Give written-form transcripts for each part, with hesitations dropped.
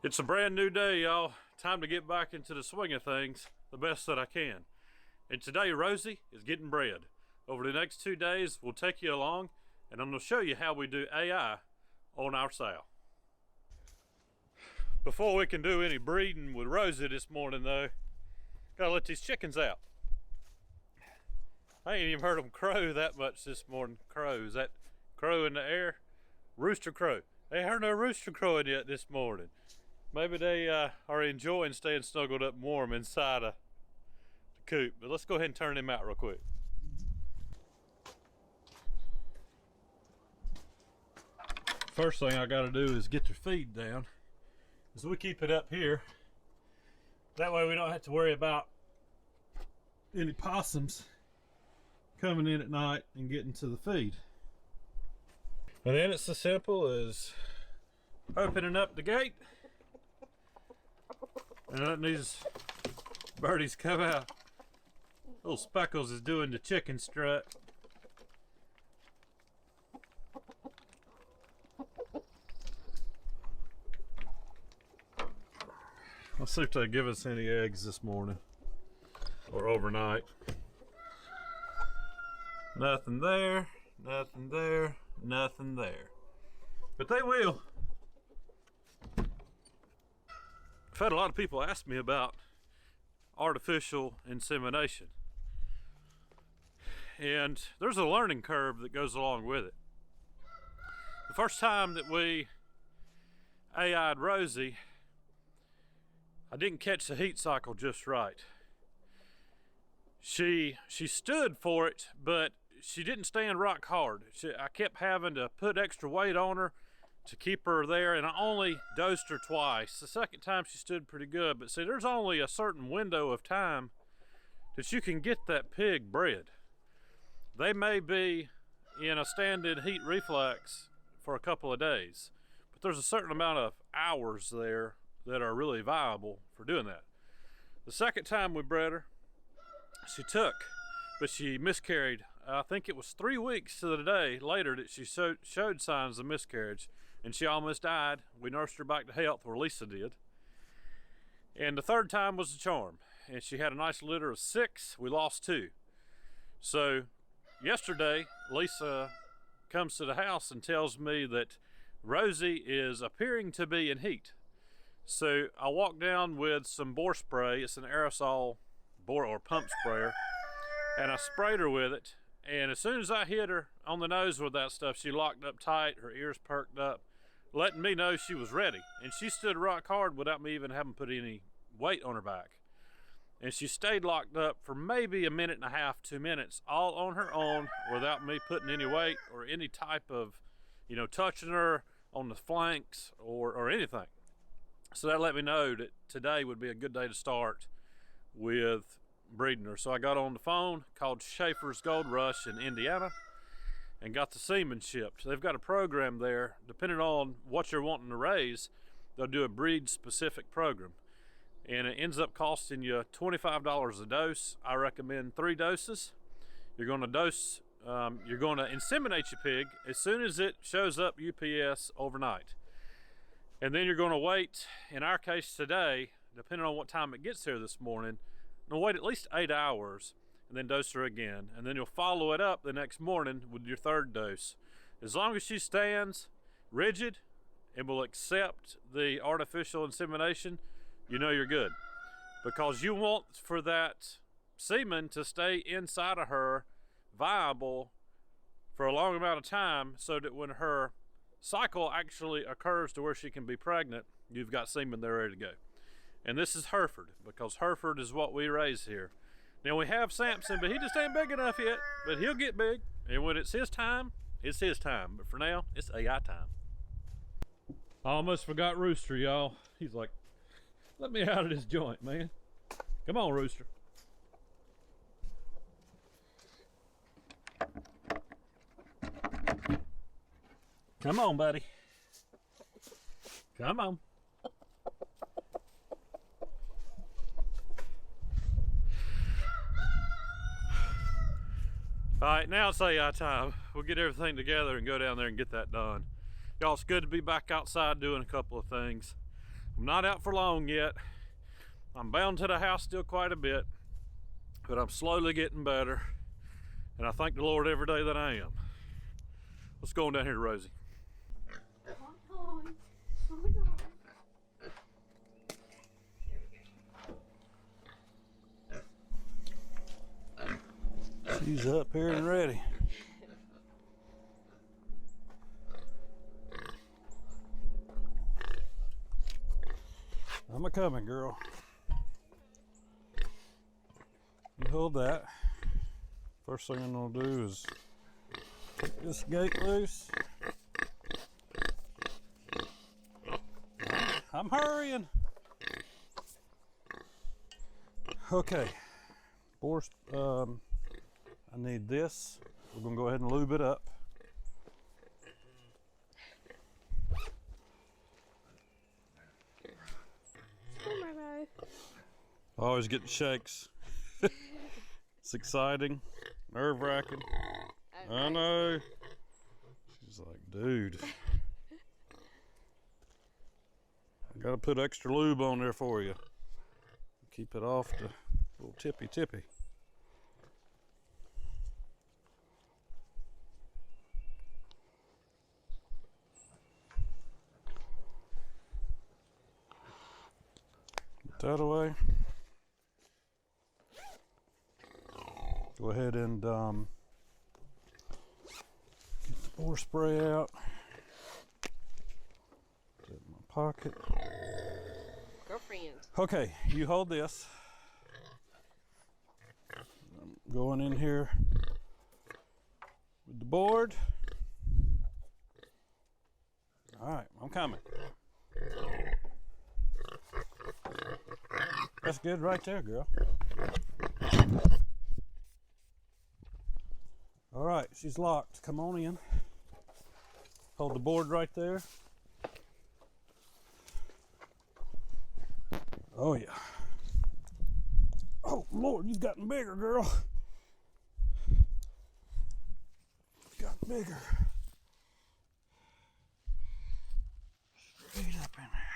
It's a brand new day, y'all. Time to get back into the swing of things the best that I can. And today, Rosie is getting bred. Over the next 2 days, we'll take you along, and I'm going to show you how we do AI on our sow. Before we can do any breeding with Rosie this morning, though, gotta let these chickens out. I ain't even heard them crow that much this morning. Crows, that crow in the air, rooster crow. They heard no rooster crowing yet this morning. Maybe they are enjoying staying snuggled up and warm inside the coop. But let's go ahead and turn them out real quick. First thing I got to do is get their feed down, as we keep it up here. That way we don't have to worry about any possums coming in at night and getting to the feed. And then it's as simple as opening up the gate and letting these birdies come out. Little Speckles is doing the chicken strut. Let's see if they give us any eggs this morning or overnight. Nothing there, nothing there, nothing there. But they will. I've had a lot of people ask me about artificial insemination. And there's a learning curve that goes along with it. The first time that we AI'd Rosie, I didn't catch the heat cycle just right. She stood for it, but she didn't stand rock hard. I kept having to put extra weight on her to keep her there, and I only dosed her twice. The second time she stood pretty good, but see, there's only a certain window of time that you can get that pig bred. They may be in a standing heat reflex for a couple of days, but there's a certain amount of hours there that are really viable for doing that. The second time we bred her, she took, but she miscarried. I think it was 3 weeks to the day later that she showed signs of miscarriage, and she almost died. We nursed her back to health, or Lisa did. And the third time was the charm, and she had a nice litter of 6. We lost 2. So yesterday, Lisa comes to the house and tells me that Rosie is appearing to be in heat. So I walked down with some bore spray. It's an aerosol bore or pump sprayer, and I sprayed her with it. And as soon as I hit her on the nose with that stuff, she locked up tight, her ears perked up, letting me know she was ready. And she stood rock hard without me even having put any weight on her back. And she stayed locked up for maybe a minute and a half, 2 minutes, all on her own, without me putting any weight or any type of, touching her on the flanks or anything. So that let me know that today would be a good day to start with breeding her. So I got on the phone, called Schaefer's Gold Rush in Indiana, and got the semen shipped. They've got a program there. Depending on what you're wanting to raise, they'll do a breed specific program, and it ends up costing you $25 a dose. I recommend 3 doses. You're going to inseminate your pig as soon as it shows up UPS overnight, and then you're going to wait, in our case today, depending on what time it gets here this morning, you'll wait at least 8 hours and then dose her again. And then you'll follow it up the next morning with your 3rd dose. As long as she stands rigid and will accept the artificial insemination, you're good. Because you want for that semen to stay inside of her viable for a long amount of time, so that when her cycle actually occurs to where she can be pregnant, you've got semen there ready to go. And this is Hereford, because Hereford is what we raise here. Now we have Samson, but he just ain't big enough yet, but he'll get big. And when it's his time, it's his time. But for now, it's AI time. I almost forgot Rooster, y'all. He's like, let me out of this joint, man. Come on, Rooster. Come on, buddy. Come on. All right, now it's AI time. We'll get everything together and go down there and get that done. Y'all, it's good to be back outside doing a couple of things. I'm not out for long yet. I'm bound to the house still quite a bit, but I'm slowly getting better, and I thank the Lord every day that I am. Let's go on down here to Rosie. Hold on. Hold on. She's up here and ready. I'm a coming, girl. You hold that. First thing I'm gonna do is take this gate loose. I'm hurrying. Okay. I need this. We're gonna go ahead and lube it up. Oh my God. I always get the shakes. It's exciting, nerve-wracking. I know. She's like, dude. I gotta put extra lube on there for you. Keep it off the little tippy. Put that away. Go ahead and get the bore spray out. Put it in my pocket. Girlfriend. Okay, you hold this. I'm going in here with the board. All right, I'm coming. That's good right there, girl. All right, she's locked. Come on in. Hold the board right there. Oh yeah. Oh Lord, you've gotten bigger, girl. Gotten bigger. Straight up in there.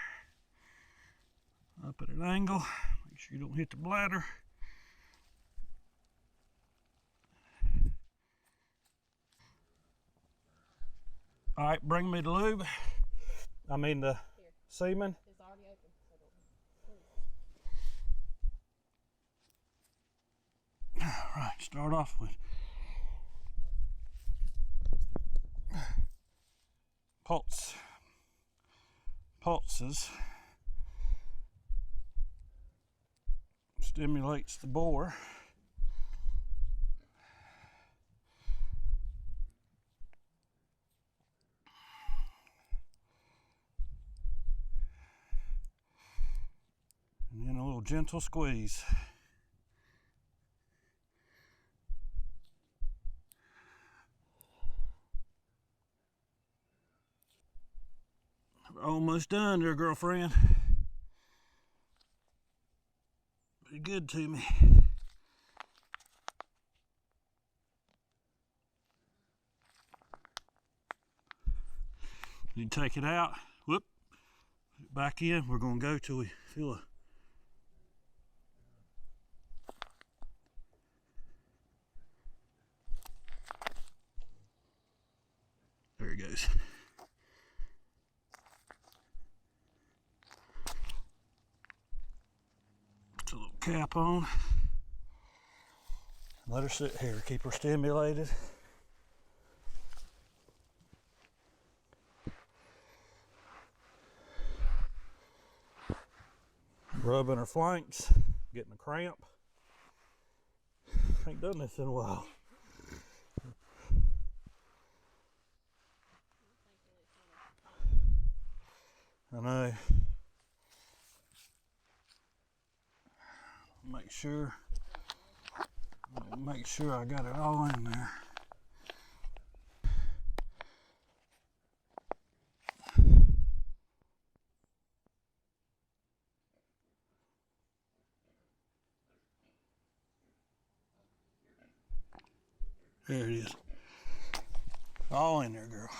Up at an angle. Make sure you don't hit the bladder. All right, bring me the lube. I mean the semen. It's already open. All right, start off with pulses. Stimulates the bore. And then a little gentle squeeze. We're almost done there, girlfriend. Pretty good to me. You take it out, whoop, put it back in. We're gonna go till we feel a there it goes. Put a little cap on. Let her sit here, keep her stimulated. Rubbing her flanks, getting a cramp. Ain't done this in a while. I know. Make sure I got it all in there. There it is. All in there, girl.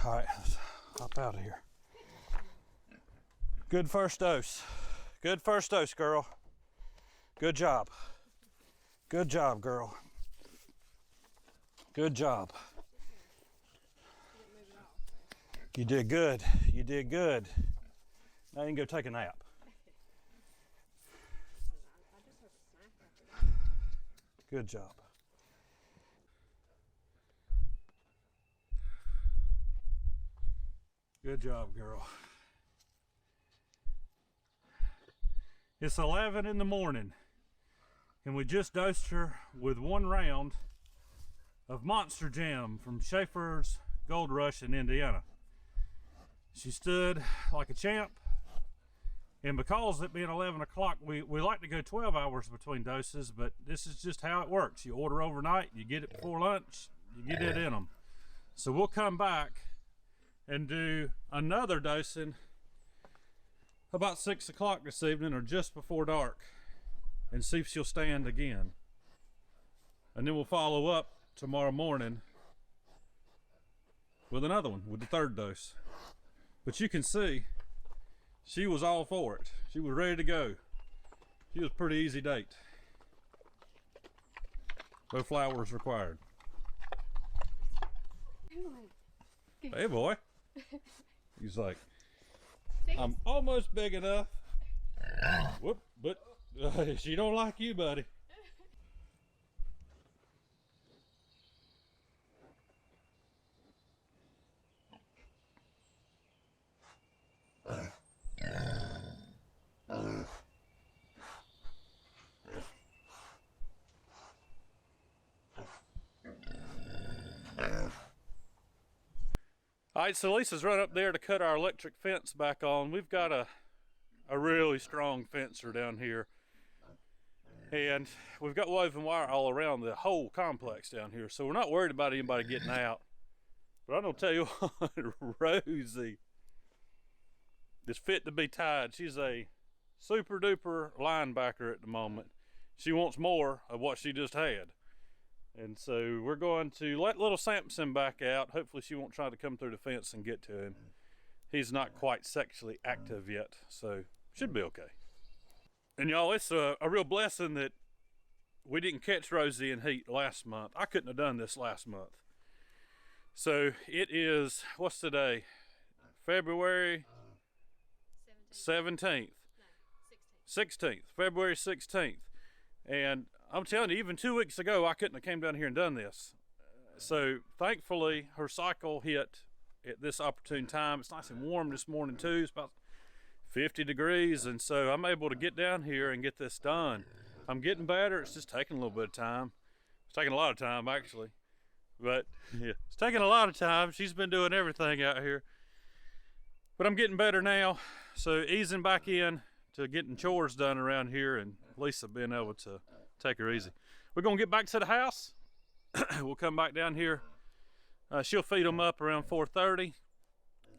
All right, let's hop out of here. Good first dose. Good first dose, girl. Good job. Good job, girl. Good job. You did good. You did good. Now you can go take a nap. Good job. Good job, girl. It's 11 in the morning, and we just dosed her with 1 round of Monster Jam from Schaefer's Gold Rush in Indiana. She stood like a champ, and because it being 11 o'clock, we like to go 12 hours between doses, but this is just how it works. You order overnight, you get it before lunch, you get it in them. So we'll come back and do another dosing about 6 o'clock this evening or just before dark and see if she'll stand again. And then we'll follow up tomorrow morning with another one, with the 3rd dose. But you can see she was all for it. She was ready to go. She was a pretty easy date. No flowers required. Hey boy. He's like, I'm almost big enough. Whoop, but she don't like you, buddy. All right, so Lisa's run up there to cut our electric fence back on. We've got a really strong fencer down here. And we've got woven wire all around the whole complex down here. So we're not worried about anybody getting out. But I'm gonna tell you what, Rosie is fit to be tied. She's a super duper linebacker at the moment. She wants more of what she just had. And so we're going to let little Samson back out. Hopefully she won't try to come through the fence and get to him. He's not quite sexually active yet, so should be okay. And y'all, it's a real blessing that we didn't catch Rosie in heat last month. I couldn't have done this last month. So it is, what's today? February 17th. No, 16th. February 16th. And I'm telling you, even 2 weeks ago, I couldn't have came down here and done this. So thankfully, her cycle hit at this opportune time. It's nice and warm this morning too. It's about 50 degrees. And so I'm able to get down here and get this done. I'm getting better. It's just taking a little bit of time. It's taking a lot of time, actually. But yeah, it's taking a lot of time. She's been doing everything out here. But I'm getting better now. So easing back in to getting chores done around here and Lisa being able to take her easy. We're gonna get back to the house. We'll come back down here. She'll feed them up around 4:30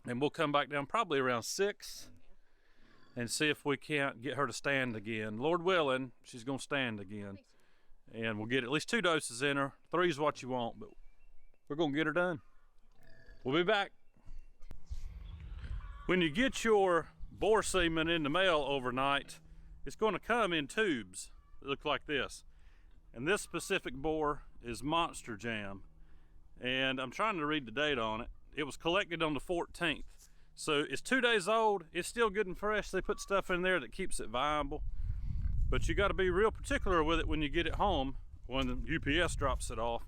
and we'll come back down probably around 6 and see if we can't get her to stand again. Lord willing, she's gonna stand again. And we'll get at least 2 doses in her. 3 is what you want, but we're gonna get her done. We'll be back. When you get your boar semen in the mail overnight, it's gonna come in tubes that look like this. And this specific boar is Monster Jam. And I'm trying to read the date on it. It was collected on the 14th. So it's 2 days old. It's still good and fresh. They put stuff in there that keeps it viable. But you gotta be real particular with it when you get it home, when the UPS drops it off.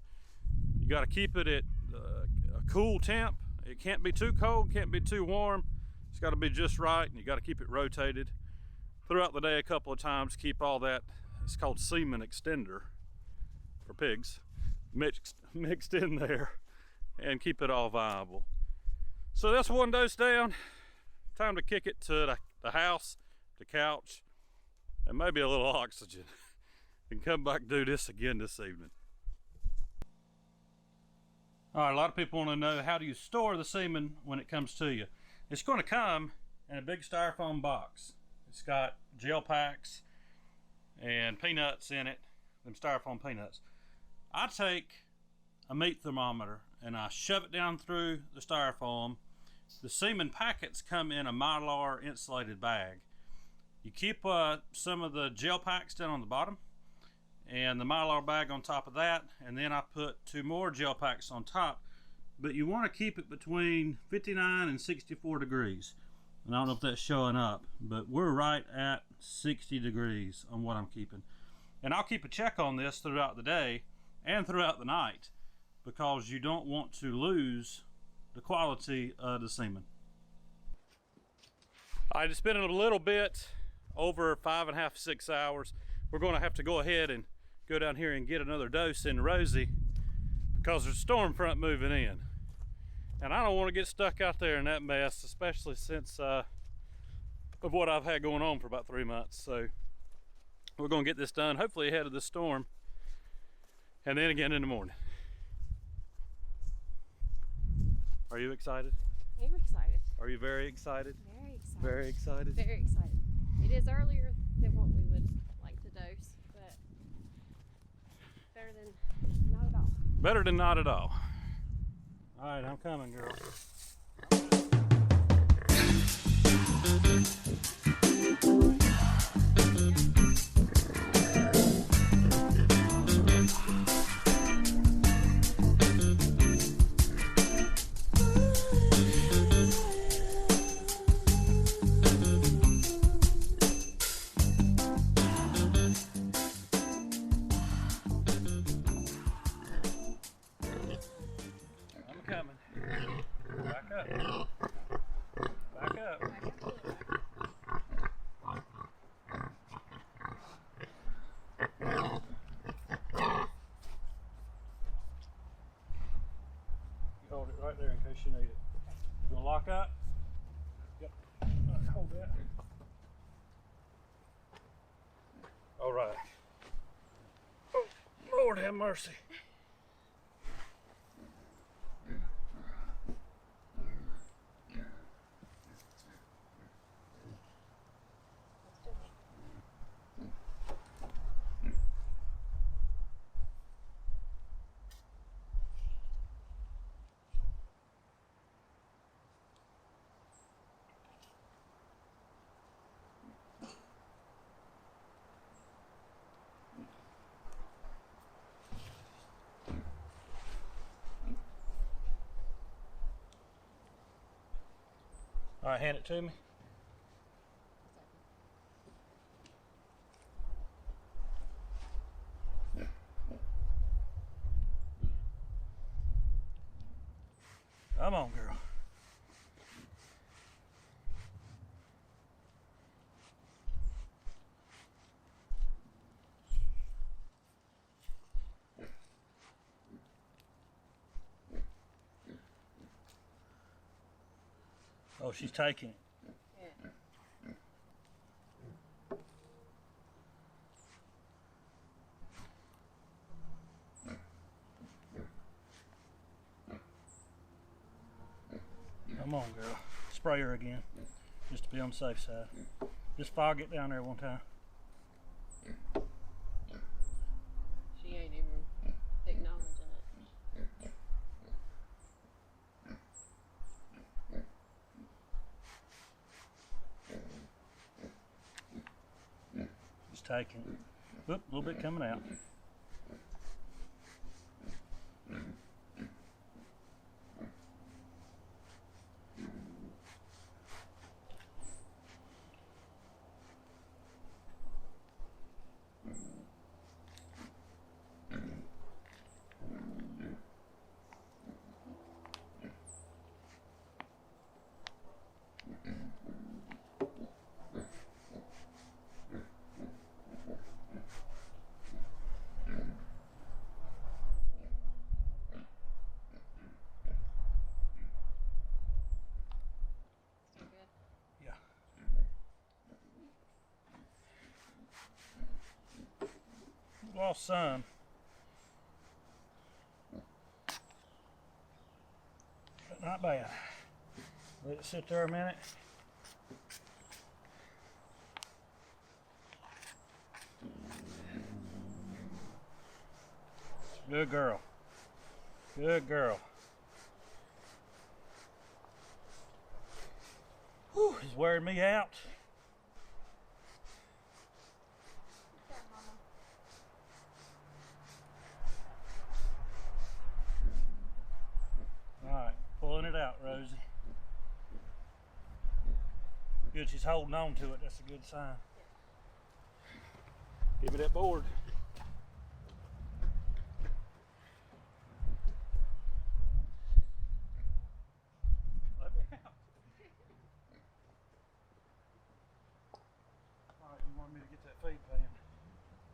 You gotta keep it at a cool temp. It can't be too cold, can't be too warm. It's gotta be just right, and you gotta keep it rotated throughout the day a couple of times. Keep all that, it's called semen extender for pigs, mixed in there, and keep it all viable. So that's 1 dose down. Time to kick it to the house, the couch, and maybe a little oxygen, and come back and do this again this evening. All right, a lot of people want to know, how do you store the semen when it comes to you? It's going to come in a big styrofoam box. It's got gel packs and peanuts in it, them styrofoam peanuts. I take a meat thermometer and I shove it down through the styrofoam. The semen packets come in a Mylar insulated bag. You keep some of the gel packs down on the bottom and the Mylar bag on top of that, and then I put 2 more gel packs on top. But you want to keep it between 59 and 64 degrees. And I don't know if that's showing up, but we're right at 60 degrees on what I'm keeping. And I'll keep a check on this throughout the day and throughout the night, because you don't want to lose the quality of the semen. All right, it's been a little bit over 5.5, 6 hours. We're going to have to go ahead and go down here and get another dose in Rosie, because there's a storm front moving in. And I don't want to get stuck out there in that mess, especially since of what I've had going on for about 3 months. So we're going to get this done, hopefully ahead of the storm, and then again in the morning. Are you excited? I'm excited. Are you very excited? Very excited. Very excited? Very excited. It is earlier than what we would like to dose, but better than not at all. Better than not at all. All right, I'm coming, girl. Hold it right there in case you need it. You gonna lock up? Yep. All right, hold that. All right. Oh, Lord have mercy. All right, hand it to me. Come on, girl. Oh, she's taking it. Yeah. Come on, girl. Spray her again, just to be on the safe side. Just fog it down there one time. She ain't even acknowledging it. She's taking it. Oop, a little bit coming out. Lost some. But not bad. Let it sit there a minute. Good girl. Good girl. wearing me out. All right, pulling it out, Rosie. Good, she's holding on to it. That's a good sign. Give me that board. Let me out. All right, you want me to get that feed pan?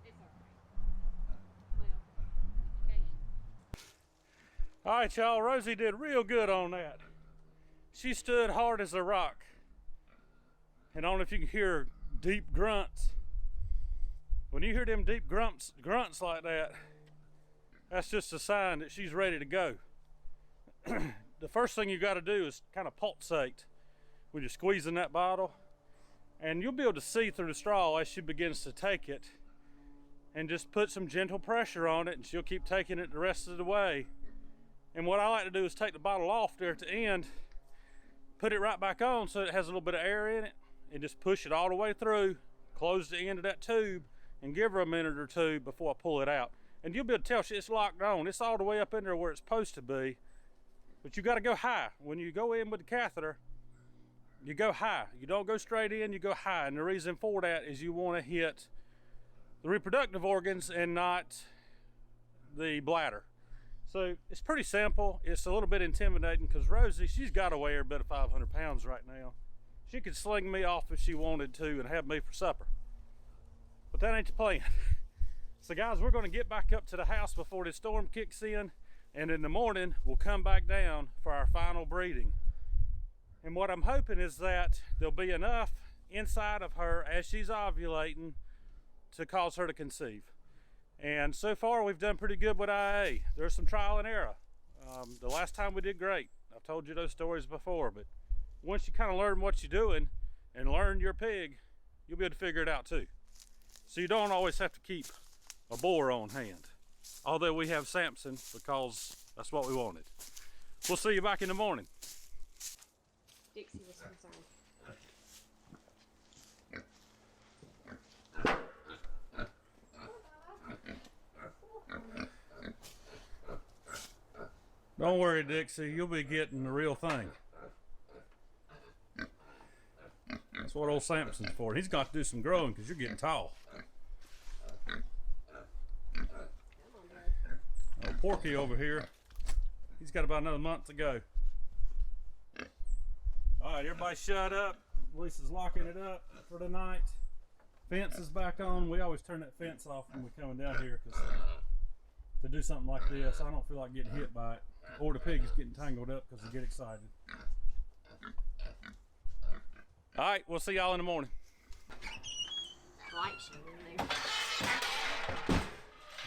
It's all right. Well, okay. All right, y'all, Rosie did real good on that. She stood hard as a rock. And I don't know if you can hear deep grunts. When you hear them deep grunts like that, that's just a sign that she's ready to go. The first thing you got to do is kind of pulsate when you're squeezing that bottle, and you'll be able to see through the straw as she begins to take it, and just put some gentle pressure on it, and she'll keep taking it the rest of the way. And what I like to do is take the bottle off there at the end, put it right back on so it has a little bit of air in it, and just push it all the way through, close the end of that tube, and give her a minute or two before I pull it out. And you'll be able to tell it's locked on. It's all the way up in there where it's supposed to be. But you got to go high. When you go in with the catheter, you go high. You don't go straight in, you go high. And the reason for that is you want to hit the reproductive organs and not the bladder. So it's pretty simple. It's a little bit intimidating because Rosie, she's got to weigh her bit of 500 pounds right now. She could sling me off if she wanted to and have me for supper. But that ain't the plan. So guys, we're gonna get back up to the house before the storm kicks in, and in the morning, we'll come back down for our final breeding. And what I'm hoping is that there'll be enough inside of her as she's ovulating to cause her to conceive. And so far, we've done pretty good with IA. There's some trial and error. The last time we did great. I've told you those stories before, but once you kind of learn what you're doing and learn your pig, you'll be able to figure it out too. So you don't always have to keep a boar on hand. Although we have Samson because that's what we wanted. We'll see you back in the morning. Dixie was concerned. Don't worry, Dixie, you'll be getting the real thing. That's what old Samson's for. He's got to do some growing because you're getting tall. Old Porky over here, he's got about another month to go. All right, everybody shut up. Lisa's locking it up for the night. Fence is back on. We always turn that fence off when we're coming down here because to do something like this, I don't feel like getting hit by it. Or the pig is getting tangled up because they get excited. All right, we'll see y'all in the morning. Light show in there.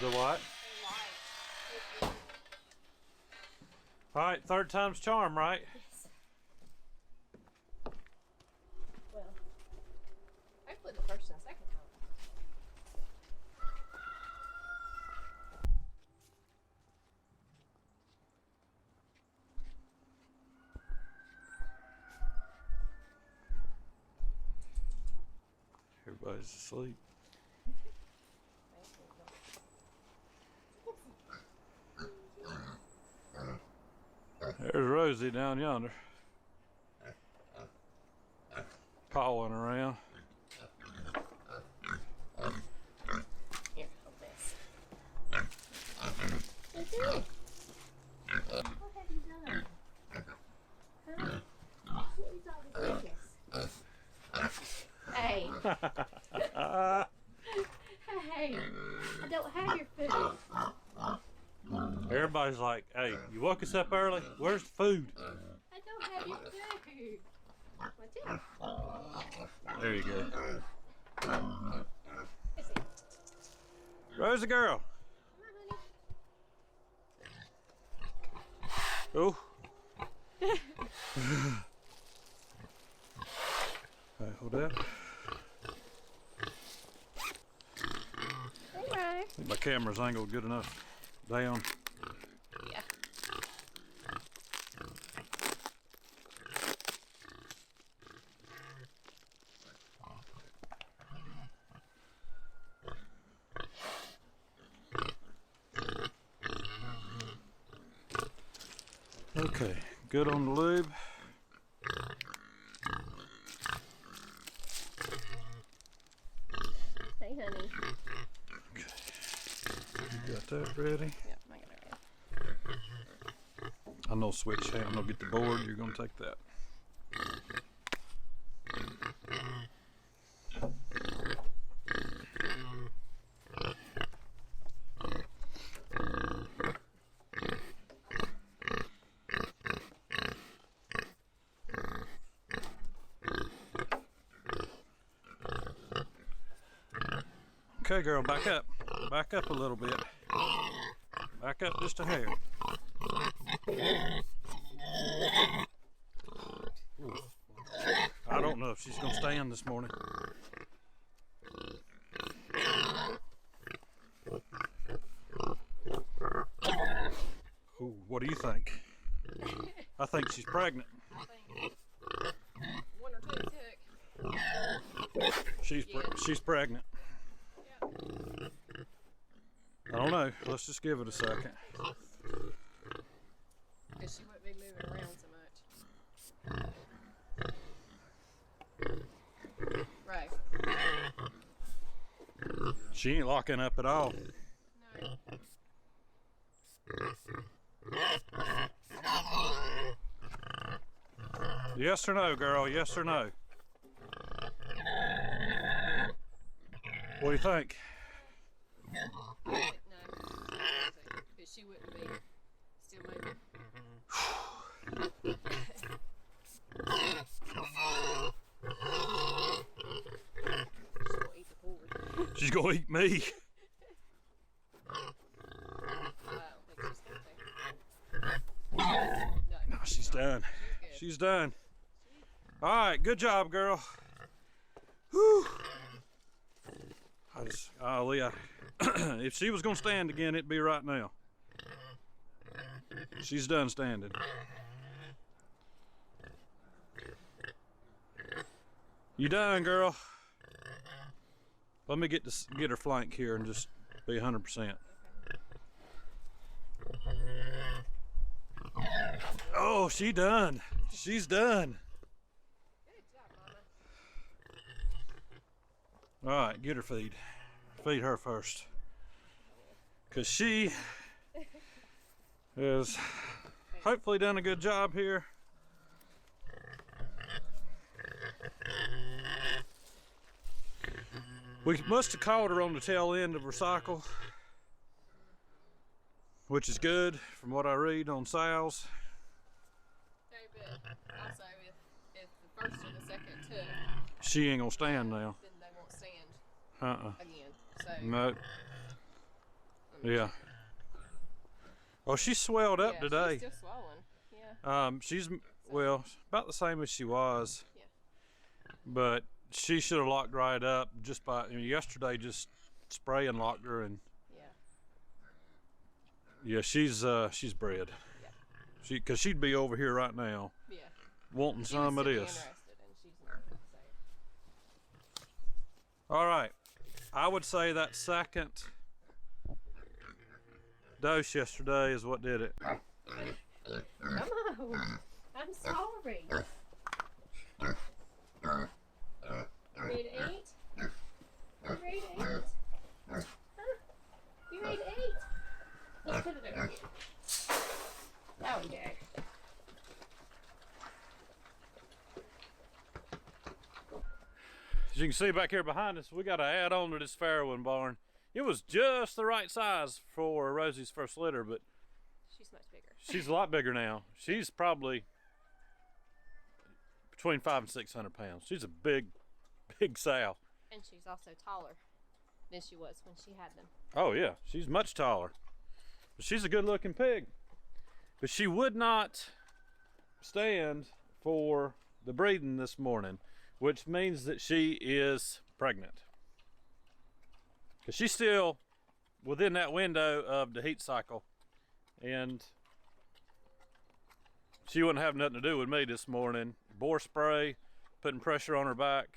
The what? All right, third time's charm, right? Yes. Well, hopefully the first and second time. Everybody's asleep. There's Rosie down yonder, pawing around. Here, hold this. What's it? What have you done? Huh? What is all this ruckus? Hey. Hey, I don't have your food. Everybody's like, hey, you woke us up early? Where's the food? I don't have your food. What's it? There you go. Rosie girl. Oh. Alright, hold that. Hey, I think my camera's angled good enough down. yeah. Good on the lube. Hey, honey. Okay. You got that ready? Yep, I got it ready. I know switch hand. I'll get the board. You're gonna take that. Okay, girl, back up. Back up a little bit. Back up just a hair. Ooh. I don't know if she's gonna stand this morning. Ooh, what do you think? I think she's pregnant. I think one or two took. She's pregnant. Yep. I don't know. Let's just give it a second. Because she wouldn't be moving around so much. Right. She ain't locking up at all. No. Yes or no, girl? Yes or no? What do you think? No. Because she wouldn't be still moving. She's gonna eat the board. She's gonna eat me. I don't think she's gonna take. No, she's done. She's done. All right, good job, girl. Whew. Leah, if she was gonna stand again, it'd be right now. She's done standing. You done, girl? Let me get her flank here and just be 100%. Oh, she done. She's done. Good job, Mama. All right, get her feed. Feed her first. Because she has hopefully done a good job here. We must have caught her on the tail end of her cycle, which is good from what I read on sows. Okay, but also if the first or the second took, She ain't gonna stand now. then they won't stand Uh-uh. again. So No. Yeah. Oh, she's swelled up yeah, today. she's still swollen. Yeah. She's, well, about the same as she was. Yeah. But she should have locked right up just by, yesterday just spraying locked her, and Yeah. yeah, she's bred. Yeah. Cause she'd be over here right now Yeah. wanting She some was of still this. interested, and she's not. So. All right, I would say that second dose yesterday is what did it. Come on. I'm sorry. You ready to eat? You ready to eat? Huh? You ready to eat? Let's put it over here. There we go. As you can see back here behind us, we got to add on to this farrowing barn. It was just the right size for Rosie's first litter, but She's much bigger. she's a lot bigger now. She's probably between 500 and 600 pounds. She's a big sow. And she's also taller than she was when she had them. Oh yeah, she's much taller. But she's a good looking pig. But she would not stand for the breeding this morning, which means that she is pregnant. Because she's still within that window of the heat cycle. And she wouldn't have nothing to do with me this morning. Bore spray, putting pressure on her back.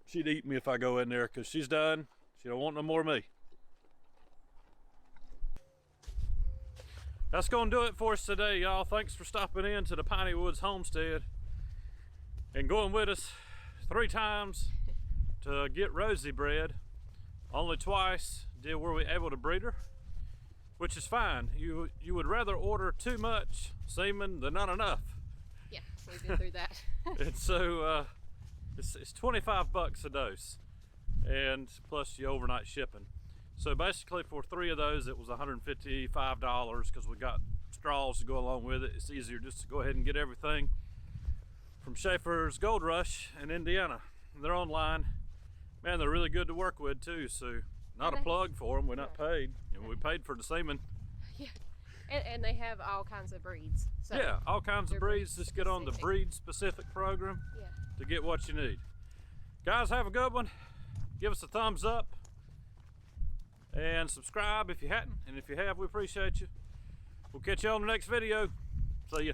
She'd eat me if I go in there because she's done. She don't want no more of me. That's gonna do it for us today, y'all. Thanks for stopping in to the Piney Woods Homestead and going with us 3 times to get Rosie bred. Only twice were we able to breed her, which is fine. You would rather order too much semen than not enough. Yeah, we've been through that. And so it's 25 bucks a dose, and plus the overnight shipping. So basically for 3 of those it was $155 because we got straws to go along with it. It's easier just to go ahead and get everything from Schaefer's Gold Rush in Indiana. They're online. Man, they're really good to work with too, so not a plug for them. We're not paid, and we paid for the semen. Yeah, and they have all kinds of breeds. So yeah, all kinds of breeds. Just get on the breed specific program to get what you need. Guys, have a good one. Give us a thumbs up and subscribe if you hadn't, and if you have, we appreciate you. We'll catch you on the next video. See ya.